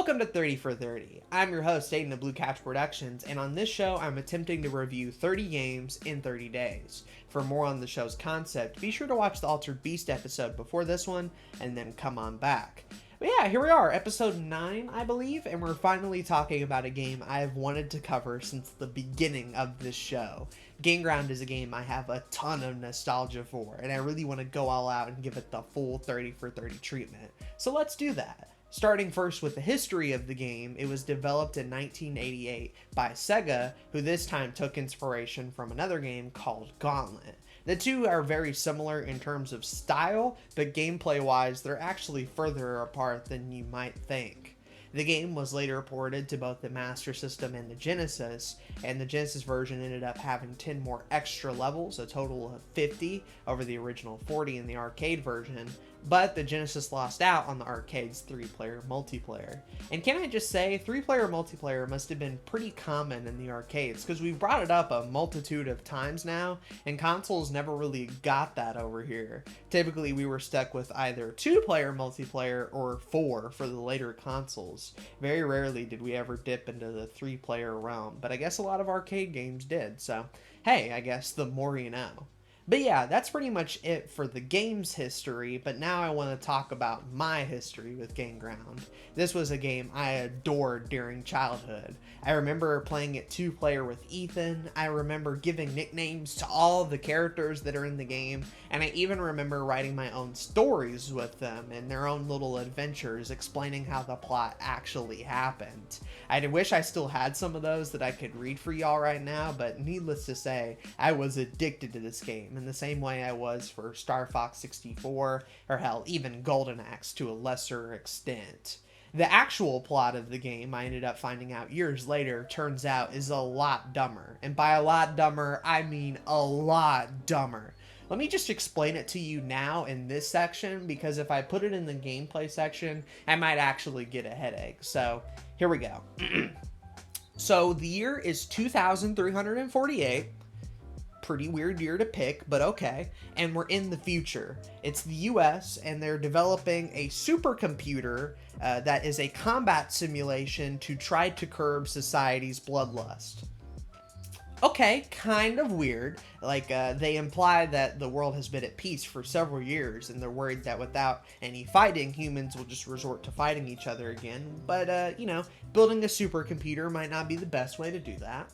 Welcome to 30 for 30. I'm your host, Aiden of Blue Couch Productions, and on this show, I'm attempting to review 30 games in 30 days. For more on the show's concept, be sure to watch the Altered Beast episode before this one, and then come on back. But yeah, here we are, episode 9, I believe, and we're finally talking about a game I have wanted to cover since the beginning of this show. Game Ground is a game I have a ton of nostalgia for, and I really want to go all out and give it the full 30 for 30 treatment. So let's do that. Starting first with the history of the game, it was developed in 1988 by Sega, who this time took inspiration from another game called Gauntlet. The two are very similar in terms of style, but gameplay-wise, they're actually further apart than you might think. The game was later ported to both the Master System and the Genesis, and the Genesis version ended up having 10 more extra levels, a total of 50 over the original 40 in the arcade version, but the Genesis lost out on the arcade's 3-player multiplayer. And can I just say, 3-player multiplayer must have been pretty common in the arcades, because we've brought it up a multitude of times now, and consoles never really got that over here. Typically, we were stuck with either 2-player multiplayer or 4 for the later consoles. Very rarely did we ever dip into the 3-player realm, but I guess a lot of arcade games did, so hey, I guess the more you know. But yeah, that's pretty much it for the game's history, but now I want to talk about my history with Game Ground. This was a game I adored during childhood. I remember playing it 2-player with Ethan, I remember giving nicknames to all the characters that are in the game, and I even remember writing my own stories with them and their own little adventures explaining how the plot actually happened. I wish I still had some of those that I could read for y'all right now, but needless to say, I was addicted to this game in the same way I was for Star Fox 64, or hell, even Golden Axe to a lesser extent. The actual plot of the game, I ended up finding out years later, turns out is a lot dumber. And by a lot dumber, I mean a lot dumber. Let me just explain it to you now in this section, because if I put it in the gameplay section, I might actually get a headache. So, here we go. So, the year is 2348. Pretty weird year to pick, but okay. And we're in the future. It's the US, and they're developing a supercomputer that is a combat simulation to try to curb society's bloodlust. Okay, kind of weird. Like, they imply that the world has been at peace for several years, and they're worried that without any fighting, humans will just resort to fighting each other again. But, you know, building a supercomputer might not be the best way to do that.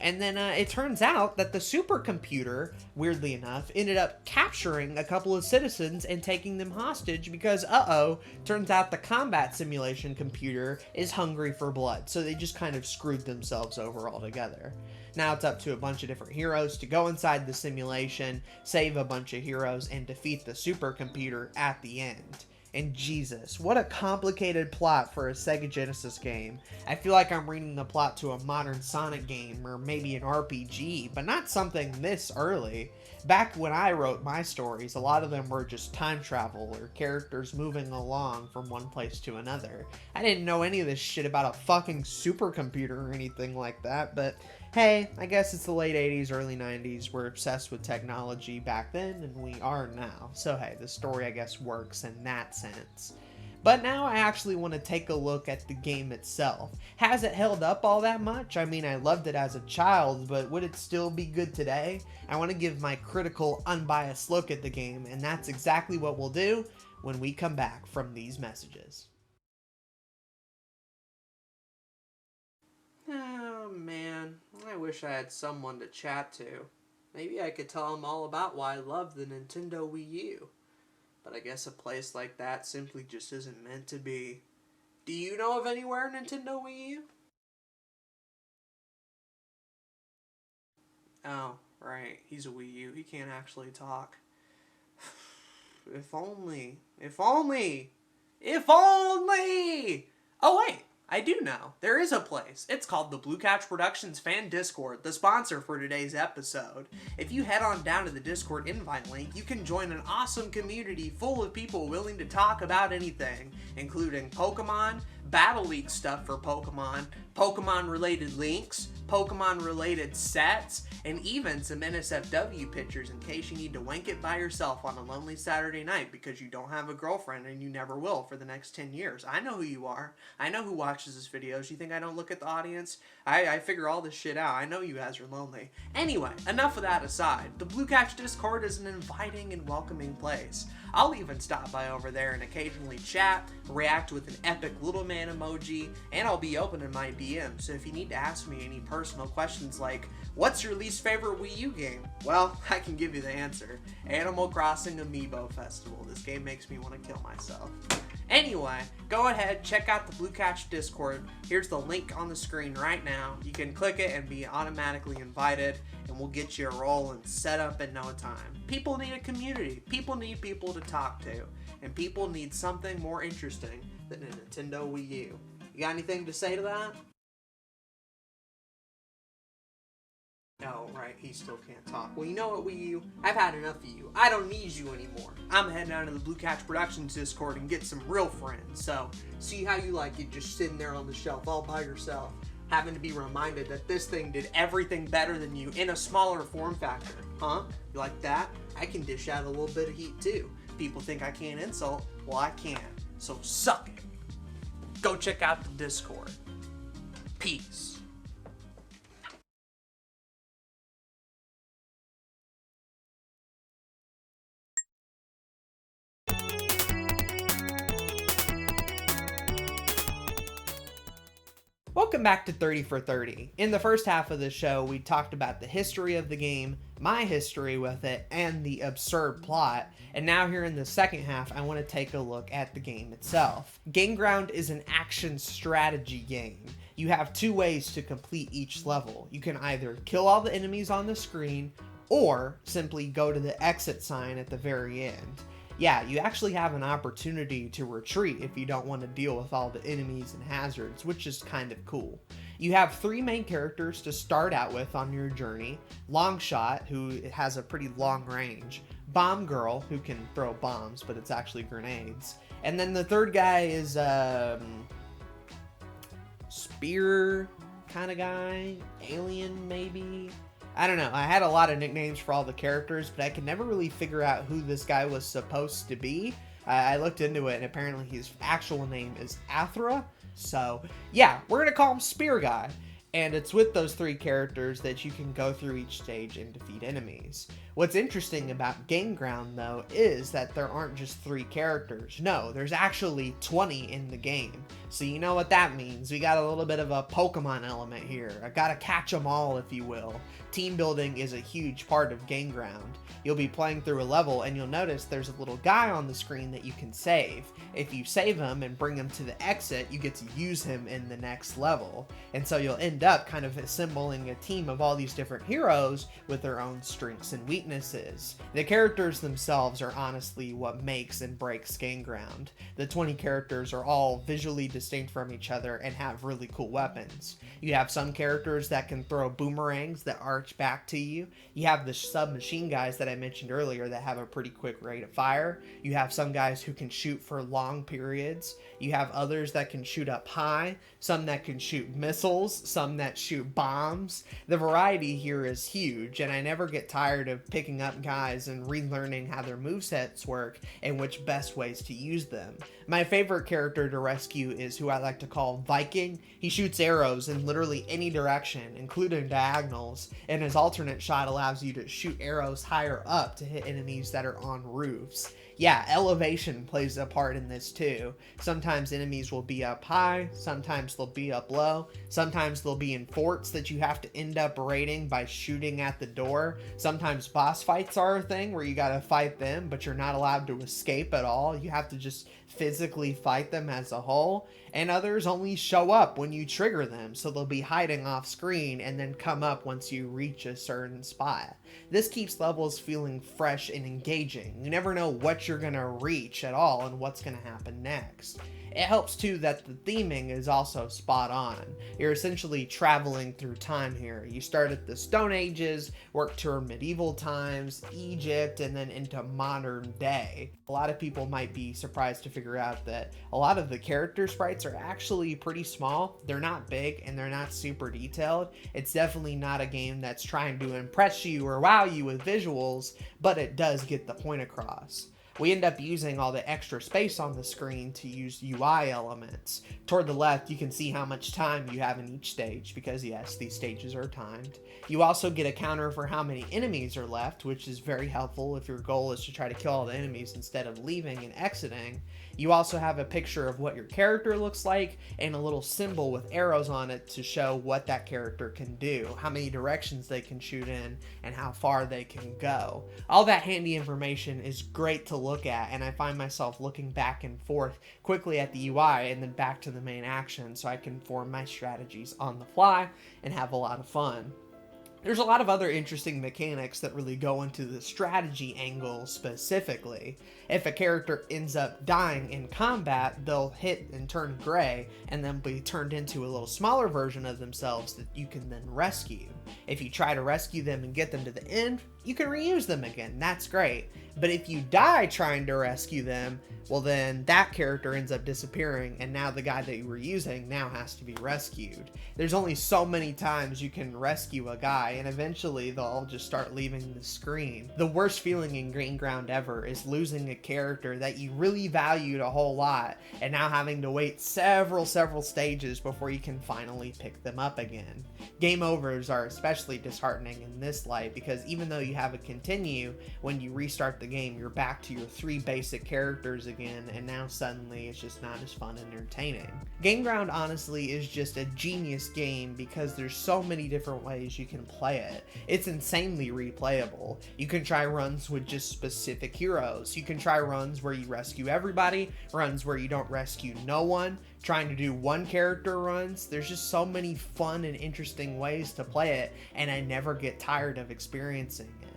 And then it turns out that the supercomputer, weirdly enough, ended up capturing a couple of citizens and taking them hostage because, turns out the combat simulation computer is hungry for blood. So they just kind of screwed themselves over altogether. Now it's up to a bunch of different heroes to go inside the simulation, save a bunch of heroes, and defeat the supercomputer at the end. And Jesus, what a complicated plot for a Sega Genesis game. I feel like I'm reading the plot to a modern Sonic game or maybe an RPG, but not something this early. Back when I wrote my stories, a lot of them were just time travel or characters moving along from one place to another. I didn't know any of this shit about a fucking supercomputer or anything like that, but hey, I guess it's the late 80s, early 90s. We're obsessed with technology back then, and we are now. So hey, the story I guess works in that sense. But now I actually want to take a look at the game itself. Has it held up all that much? I mean, I loved it as a child, but would it still be good today? I want to give my critical, unbiased look at the game, and that's exactly what we'll do when we come back from these messages. Oh man, I wish I had someone to chat to. Maybe I could tell them all about why I love the Nintendo Wii U. But I guess a place like that simply just isn't meant to be. Do you know of anywhere Nintendo Wii U? Oh, right, he's a Wii U. He can't actually talk. If only. If only! If only! Oh wait! I do know. There is a place. It's called the Blue Couch Productions Fan Discord, the sponsor for today's episode. If you head on down to the Discord invite link, you can join an awesome community full of people willing to talk about anything, including Pokemon, Battle League stuff for Pokemon, Pokemon related links, Pokemon related sets, and even some NSFW pictures in case you need to wank it by yourself on a lonely Saturday night because you don't have a girlfriend and you never will for the next 10 years. I know who you are. I know who watches this videos. You think I don't look at the audience? I figure all this shit out. I know you guys are lonely. Anyway, enough of that aside. The Blue Catch Discord is an inviting and welcoming place. I'll even stop by over there and occasionally chat, react with an epic little man emoji, and I'll be open in my DM, so if you need to ask me any personal questions like, what's your least favorite Wii U game? Well, I can give you the answer. Animal Crossing Amiibo Festival. This game makes me want to kill myself. Anyway, go ahead, check out the Blue Catch Discord. Here's the link on the screen right now. You can click it and be automatically invited, and we'll get you a role and set up in no time. People need a community. People need people to talk to. And people need something more interesting than a Nintendo Wii U. You got anything to say to that? No, right, he still can't talk. Well, you know what, Wii U? I've had enough of you. I don't need you anymore. I'm heading out to the Blue Catch Productions Discord and get some real friends. So, see how you like it just sitting there on the shelf all by yourself, having to be reminded that this thing did everything better than you in a smaller form factor. Huh? You like that? I can dish out a little bit of heat too. People think I can't insult. Well, I can. So suck it. Go check out the Discord. Peace. Welcome back to 30 for 30. In the first half of the show, we talked about the history of the game, my history with it, and the absurd plot. And now here in the second half, I want to take a look at the game itself. Gameground is an action strategy game. You have two ways to complete each level. You can either kill all the enemies on the screen, or simply go to the exit sign at the very end. Yeah, you actually have an opportunity to retreat if you don't want to deal with all the enemies and hazards, which is kind of cool. You have three main characters to start out with on your journey. Longshot, who has a pretty long range. Bomb Girl, who can throw bombs, but it's actually grenades. And then the third guy is, spear kind of guy? Alien, maybe? I don't know. I had a lot of nicknames for all the characters, but I could never really figure out who this guy was supposed to be. I looked into it, and apparently his actual name is Athra. So, yeah, we're going to call him Spear Guy. And it's with those three characters that you can go through each stage and defeat enemies. What's interesting about Gameground, though, is that there aren't just three characters. No, there's actually 20 in the game. So you know what that means. We got a little bit of a Pokemon element here. I gotta catch them all, if you will. Team building is a huge part of Gameground. You'll be playing through a level and you'll notice there's a little guy on the screen that you can save. If you save him and bring him to the exit, you get to use him in the next level. And so you'll end up kind of assembling a team of all these different heroes with their own strengths and weaknesses. The characters themselves are honestly what makes and breaks Gameground. The 20 characters are all visually distinct from each other and have really cool weapons. You have some characters that can throw boomerangs that arch back to you. You have the submachine guys that I mentioned earlier that have a pretty quick rate of fire. You have some guys who can shoot for long periods. You have others that can shoot up high, some that can shoot missiles, some that shoot bombs. The variety here is huge, and I never get tired of picking up guys and relearning how their movesets work and which best ways to use them. My favorite character to rescue is who I like to call Viking. He shoots arrows in literally any direction, including diagonals, and his alternate shot allows you to shoot arrows higher up to hit enemies that are on roofs. Yeah, elevation plays a part in this too. Sometimes enemies will be up high, sometimes they'll be up low, sometimes they'll be in forts that you have to end up raiding by shooting at the door. Sometimes boss fights are a thing where you gotta fight them, but you're not allowed to escape at all. You have to just physically fight them as a whole. And others only show up when you trigger them, so they'll be hiding off screen and then come up once you reach a certain spot. This keeps levels feeling fresh and engaging. You never know what you're gonna reach at all and what's gonna happen next. It helps too that the theming is also spot on. You're essentially traveling through time here. You start at the Stone Ages, work toward medieval times, Egypt, and then into modern day. A lot of people might be surprised to figure out that a lot of the character sprites are actually pretty small. They're not big and they're not super detailed. It's definitely not a game that's trying to impress you or wow you with visuals, but it does get the point across. We end up using all the extra space on the screen to use UI elements. Toward the left, you can see how much time you have in each stage, because yes, these stages are timed. You also get a counter for how many enemies are left, which is very helpful if your goal is to try to kill all the enemies instead of leaving and exiting. You also have a picture of what your character looks like and a little symbol with arrows on it to show what that character can do, how many directions they can shoot in, and how far they can go. All that handy information is great to look at, and I find myself looking back and forth quickly at the UI and then back to the main action so I can form my strategies on the fly and have a lot of fun. There's a lot of other interesting mechanics that really go into the strategy angle specifically. If a character ends up dying in combat, they'll hit and turn gray and then be turned into a little smaller version of themselves that you can then rescue. If you try to rescue them and get them to the end, you can reuse them again. That's great. But if you die trying to rescue them, well then that character ends up disappearing and now the guy that you were using now has to be rescued. There's only so many times you can rescue a guy and eventually they'll all just start leaving the screen. The worst feeling in Green Ground ever is losing a character that you really valued a whole lot and now having to wait several stages before you can finally pick them up again. Game overs are especially disheartening in this light because even though you have a continue, when you restart the game you're back to your 3 basic characters again, and now suddenly it's just not as fun and entertaining. Game Ground honestly is just a genius game because there's so many different ways you can play it. It's insanely replayable. You can try runs with just specific heroes. You can try runs where you rescue everybody, runs where you don't rescue no one, trying to do one character runs. There's just so many fun and interesting ways to play it, and I never get tired of experiencing it.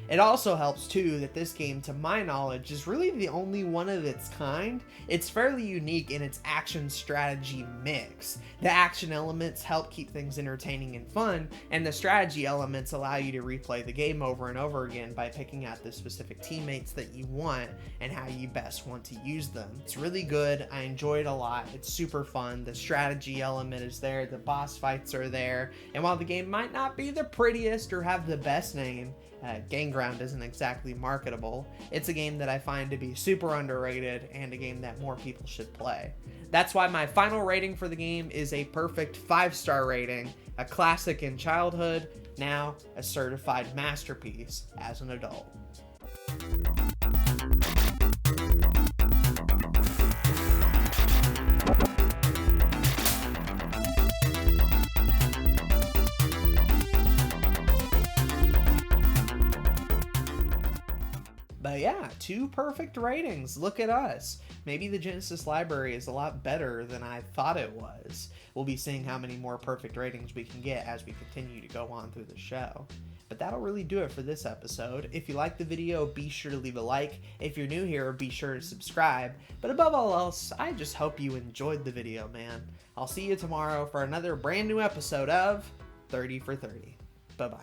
It also helps too that this game, to my knowledge, is really the only one of its kind. It's fairly unique in its action strategy mix. The action elements help keep things entertaining and fun, and the strategy elements allow you to replay the game over and over again by picking out the specific teammates that you want and how you best want to use them. It's really good. I enjoy it a lot. It's super fun. The strategy element is there. The boss fights are there. And while the game might not be the prettiest or have the best name, Game Ground isn't exactly marketable. It's a game that I find to be super underrated and a game that more people should play. That's why my final rating for the game is a perfect 5-star rating, a classic in childhood, now a certified masterpiece as an adult. But yeah, 2 perfect ratings. Look at us. Maybe the Genesis library is a lot better than I thought it was. We'll be seeing how many more perfect ratings we can get as we continue to go on through the show. But that'll really do it for this episode. If you liked the video, be sure to leave a like. If you're new here, be sure to subscribe. But above all else, I just hope you enjoyed the video, man. I'll see you tomorrow for another brand new episode of 30 for 30. Bye-bye.